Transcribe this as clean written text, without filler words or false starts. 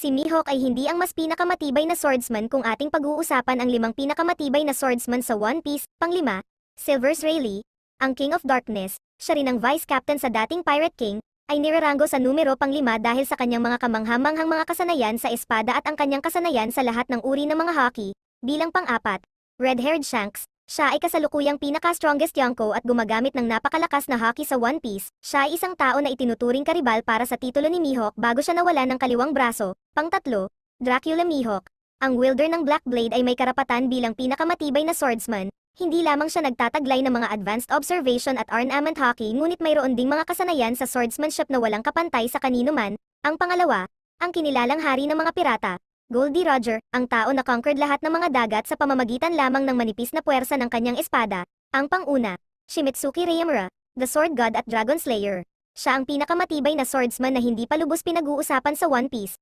Si Mihawk ay hindi ang mas pinakamatibay na swordsman kung ating pag-uusapan ang 5 pinakamatibay na swordsman sa One Piece. Pang-5, Silvers Rayleigh, ang King of Darkness, siya rin ang Vice Captain sa dating Pirate King, ay nirarango sa numero pang-5 dahil sa kanyang mga kamanghamanghang mga kasanayan sa espada at ang kanyang kasanayan sa lahat ng uri ng mga hockey. Bilang pang-4, Red-Haired Shanks, siya ay kasalukuyang pinaka-strongest Yonko at gumagamit ng napakalakas na hockey sa One Piece. Siya ay isang tao na itinuturing karibal para sa titulo ni Mihawk bago siya nawalan ng kaliwang braso. Pang-3, Dracula Mihawk. Ang wielder ng Black Blade ay may karapatan bilang pinakamatibay na swordsman. Hindi lamang siya nagtataglay ng mga advanced observation at armament hockey ngunit mayroon ding mga kasanayan sa swordsmanship na walang kapantay sa kanino man. Ang pangalawa, ang kinilalang hari ng mga pirata. Goldie Roger, ang tao na conquered lahat ng mga dagat sa pamamagitan lamang ng manipis na puwersa ng kanyang espada. Ang pang-una, Shimizuki Ryamura, the Sword God at Dragon Slayer. Siya ang pinakamatibay na swordsman na hindi pa lubos pinag-uusapan sa One Piece.